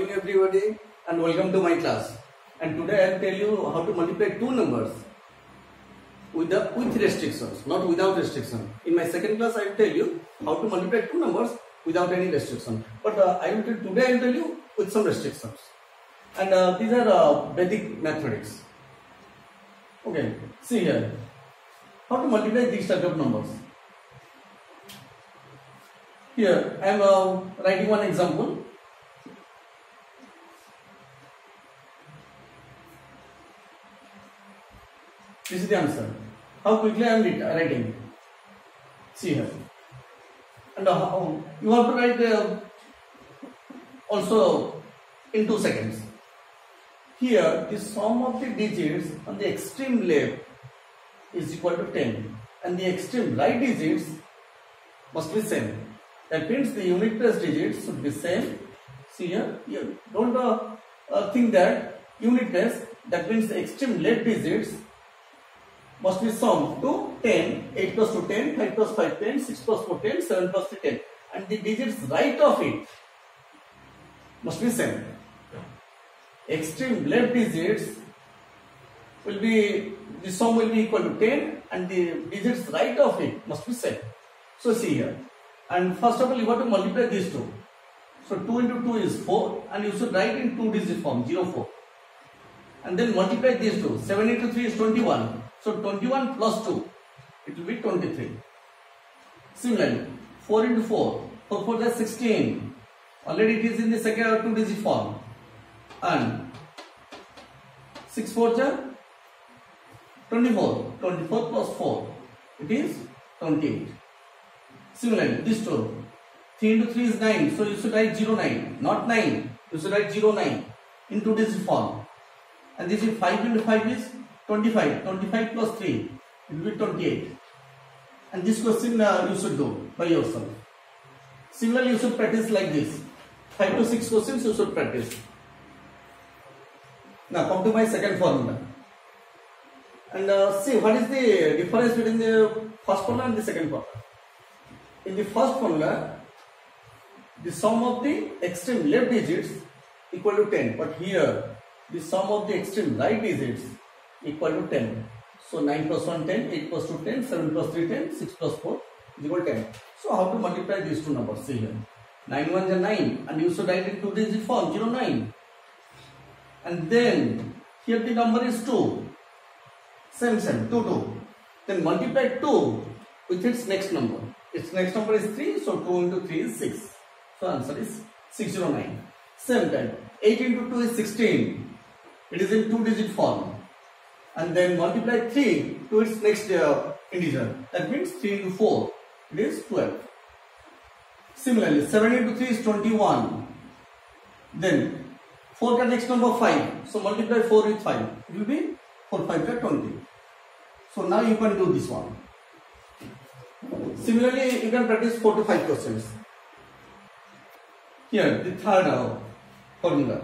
evening everybody and welcome to my class. And today I will tell you how to multiply two numbers with restrictions, not without restriction. In my second class I will tell you how to multiply two numbers without any restriction. But today I will tell you with some restrictions. And these are Vedic mathematics. Okay, see here. How to multiply these type of numbers. Here I am writing one example. This is the answer. How quickly I am writing. See here. And you have to write also in 2 seconds. Here the sum of the digits on the extreme left is equal to 10 and the extreme right digits must be same. That means the unit place digits should be same. See here, you don't think that unit place, that means the extreme left digits must be summed to 10, 8 plus 2 10, 5 plus 5 10, 6 plus 4 10, 7 plus 3 10 and the digits right of it must be same. Extreme left digits will be, the sum will be equal to 10 and the digits right of it must be same. So see here, and first of all you have to multiply these two. So 2 into 2 is 4 and you should write in 2 digit form 0 4 and then multiply these two. 7 into 3 is 21. So 21 plus 2, it will be 23. Similarly, 4 into 4, 4 4 is 16. Already it is in the second 2 digit form. And 6 4 is 24. 24 plus 4, it is 28. Similarly, this two, 3 into 3 is 9. So you should write 09, not 9. You should write 09 in 2 digit form. And this is 5 into 5 is 25. 25 plus 3, it will be 28. And this question you should do by yourself. Similarly, you should practice like this. 5 to 6 questions you should practice. Now come to my second formula. And see what is the difference between the first formula and the second formula. In the first formula, the sum of the extreme left digits equal to 10. But here, the sum of the extreme right digits equal to 10. So 9 plus 1 10, 8 plus 2 10, 7 plus 3 10, 6 plus 4 is equal to 10. So how to multiply these two numbers? See here. 9 1 is 9 and you should write in 2 digit form 09. And then here the number is 2. Same 2 2. Then multiply 2 with its next number. Its next number is 3. So 2 into 3 is 6. So answer is 609. Same time. 8 into 2 is 16. It is in 2 digit form. And then multiply 3 to its next integer. That means 3 into 4. It is 12. Similarly, 7 into 3 is 21. Then 4 ka next number 5. So multiply 4 with 5. It will be 4 5 ka 20. So now you can do this one. Similarly, you can practice 4 to 5 questions. Here, the third formula.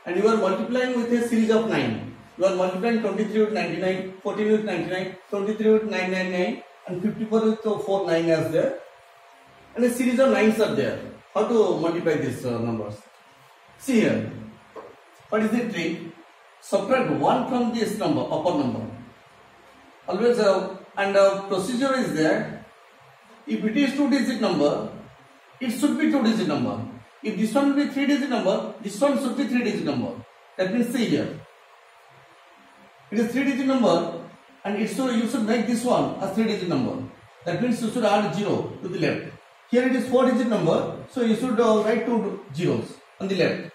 And you are multiplying with a series of 9. You are multiplying 23 with 99, 14 with 99, 23 with 999 and 54 with 49 as there. And a series of 9s are there. How to multiply these numbers? See here. What is the trick? Subtract 1 from this number, upper number. Always procedure is there. If it is 2 digit number, it should be 2 digit number. If this one will be 3 digit number, this one should be 3 digit number. That means see here. It is 3 digit number and you should make this one as 3 digit number. That means you should add 0 to the left. Here it is 4 digit number, so you should write 2 zeros on the left.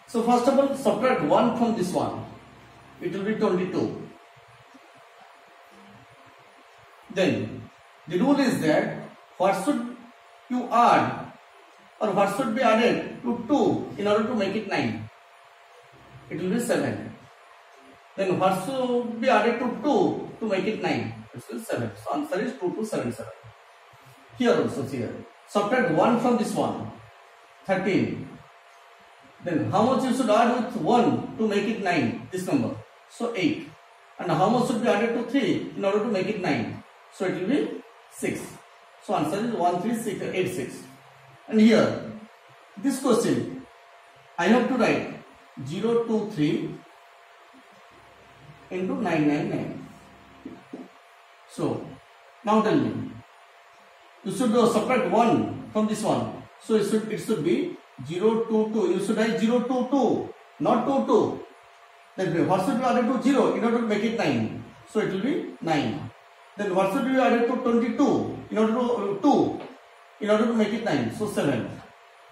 So first of all, subtract 1 from this one. It will be 22. Then the rule is that what should you add or what should be added to 2 in order to make it 9? It will be 7. Then what should be added to 2 to make it 9? It will be 7. So answer is 2 to 7 7. Here also see here. Subtract 1 from this one. 13. Then how much you should add with 1 to make it 9? This number. So 8. And how much should be added to 3 in order to make it 9? So it will be 6. So answer is 1 3 6 8 6. And here this question I have to write 023 into 999. So now tell me, you should subtract 1 from this one. So it should be 022. You should write 022, not 22. Then what should be added to 0 in order to make it 9? So it will be 9. Then what should be added to 22 in order to 2 in order to make it 9? So 7.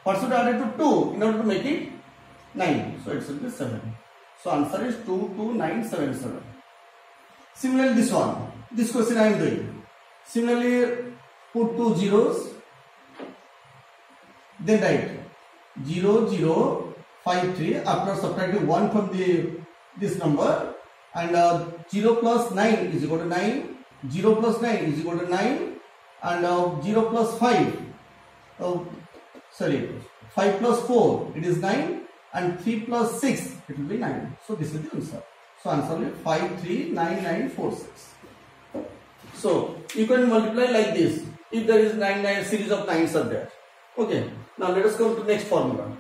What should be added to 2 in order to make it 9? So it should be 7. So answer is 22977. Similarly this one, this question I am doing. Similarly put 2 zeros, then write 0053 after subtracting 1 from this number, and 0 plus 9 is equal to 9, 0 plus 9 is equal to 9, and 0 plus 5, 5 plus 4 it is 9, and 3 plus 6 it will be 9. So this is the answer. So answer will be 539946. So you can multiply like this if there is 9 series of 9s are there. Okay, now let us come to next formula.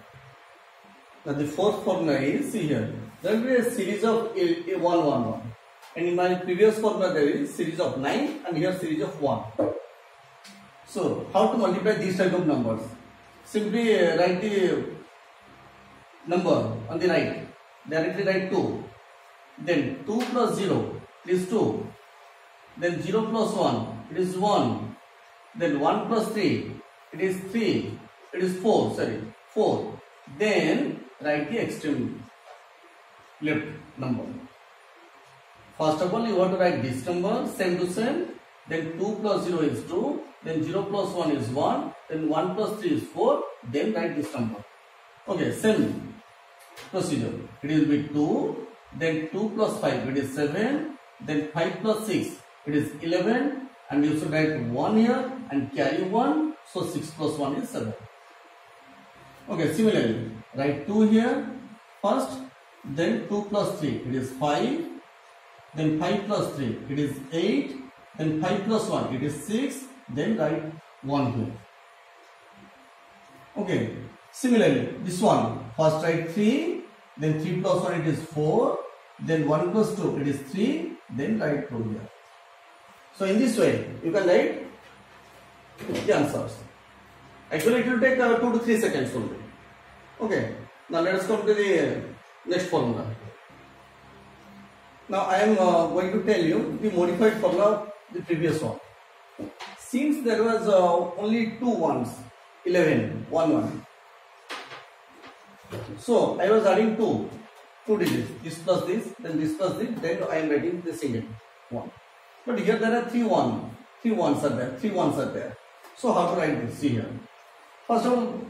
Now the fourth formula is, see here, there will be a series of 1 1 1, and in my previous formula there is series of 9 and here series of 1. So how to multiply these type of numbers? Simply write the number on the right, directly write 2, then 2 plus 0 is 2, then 0 plus 1 it is 1, then 1 plus 3 it is 3, it is 4, then write the extreme left number. First of all you have to write this number same to same, then 2 plus 0 is 2, then 0 plus 1 is 1, then 1 plus 3 is 4, then write this number. Okay, same procedure. It will be 2, then 2 plus 5 it is 7, then 5 plus 6 it is 11, and you should write 1 here and carry 1, so 6 plus 1 is 7. Okay, similarly write 2 here first, then 2 plus 3 it is 5, then 5 plus 3 it is 8, then 5 plus 1 it is 6, then write 1 here. Okay, similarly this one, first write 3, then 3 plus 1 it is 4, then 1 plus 2 it is 3, then write 2 here. So in this way you can write the answers. Actually it will take 2 to 3 seconds only. Okay, now let us come to the next formula. Now I am going to tell you the modified formula of the previous one. Since there was only 2 ones, 11, 1 1. So I was adding 2 digits, this plus this, then this plus this, then I am writing the single 1. But here there are 3 ones are there. So how to write this? See here. First of all,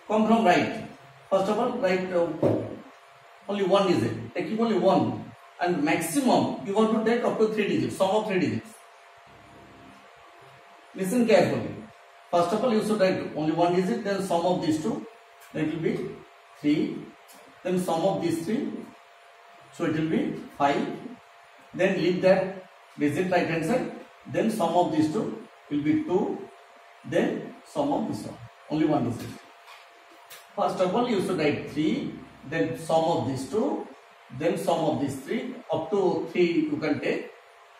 come from right. First of all, write only 1 digit. Taking only 1, and maximum you want to take up to 3 digits, sum of 3 digits. Listen carefully. First of all, you should write only 1 digit, then sum of these two. Then it will be 3. Then sum of these 3. So it will be 5. Then leave that digit right hand side. Then sum of these two will be 2. Then sum of this one. Only 1 digit. First of all, you should write 3. Then sum of these 2. Then sum of these 3. Up to 3 you can take,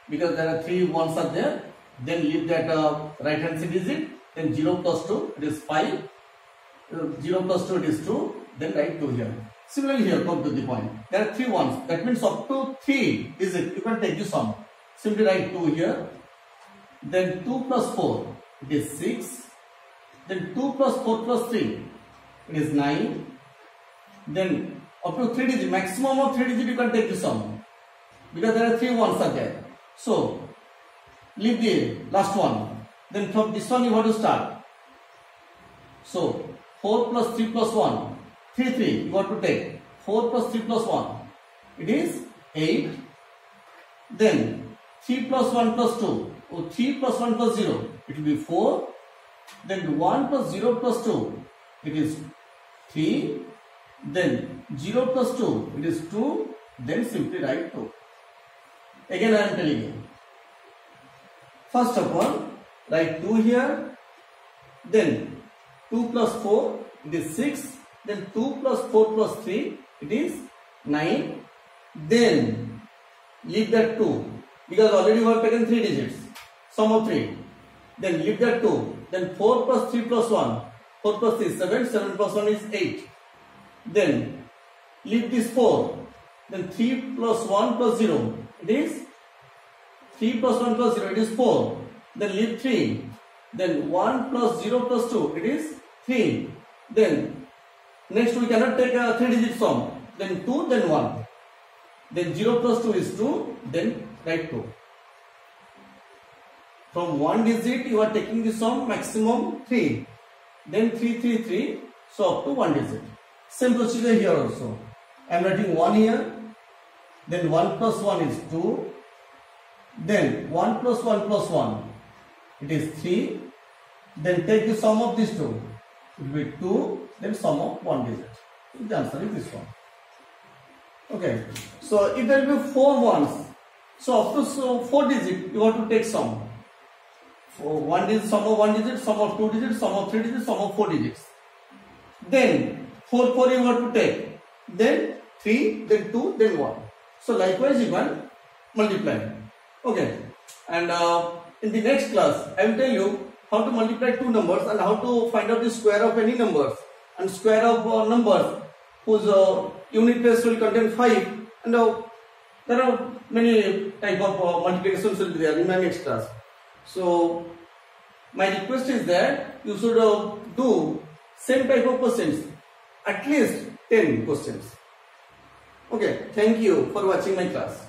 because there are 3 ones are there. Then leave that right hand side digit. Then 0 plus 2 it is 5. 0 plus 2 it is 2. Then write 2 here. Similarly here, come to the point. There are 3 ones. That means up to 3 digit you can take the sum. Simply write 2 here. Then 2 plus 4 it is 6. Then 2 plus 4 plus 3 it is 9. Then up to 3 digit, maximum of 3 digit you can take the sum, because there are 3 ones are there. So leave the last one. Then from this one you have to start. So 4 plus 3 plus 1, 3 you want to take. 4 plus 3 plus 1 it is 8. Then 3 plus 1 plus 2, or 3 plus 1 plus 0 it will be 4. Then 1 plus 0 plus 2 it is 3. Then 0 plus 2 it is 2. Then simply write 2. Again I am telling you. First of all, write 2 here. Then 2 plus 4 it is 6. then 2 plus 4 plus 3, it is 9. Then leave that 2, because already we have taken 3 digits, sum of 3. Then leave that 2, then 4 plus 3 plus 1, 4 plus 3 is 7, 7 plus 1 is 8. Then leave this 4, then 3 plus 1 plus 0, it is 3 plus 1 plus 0, it is 4. Then leave 3, then 1 plus 0 plus 2, it is 3. Then next we cannot take a 3 digit sum, then 2, then 1. Then 0 plus 2 is 2, then write 2. From 1 digit you are taking the sum maximum 3. Then 3, 3, 3, so up to 1 digit. Same procedure here also. I am writing 1 here, then 1 plus 1 is 2, then 1 plus 1 plus 1, it is 3, then take the sum of these two, it will be 2, then sum of 1 digit. The answer is this one. Okay, so if there will be 4 ones, so up to 4 digit you have to take sum. For 1 digit, sum of 1 digit, sum of 2 digits, sum of 3 digits, sum of 4 digits. Then 4 you have to take, then 3, then 2, then 1. So likewise you can multiply. Okay, and in the next class I will tell you how to multiply two numbers and how to find out the square of any numbers and square of numbers whose unit place will contain 5, and there are many type of multiplications will be there in my next class. So my request is that you should do same type of questions, at least 10 questions. Okay, thank you for watching my class.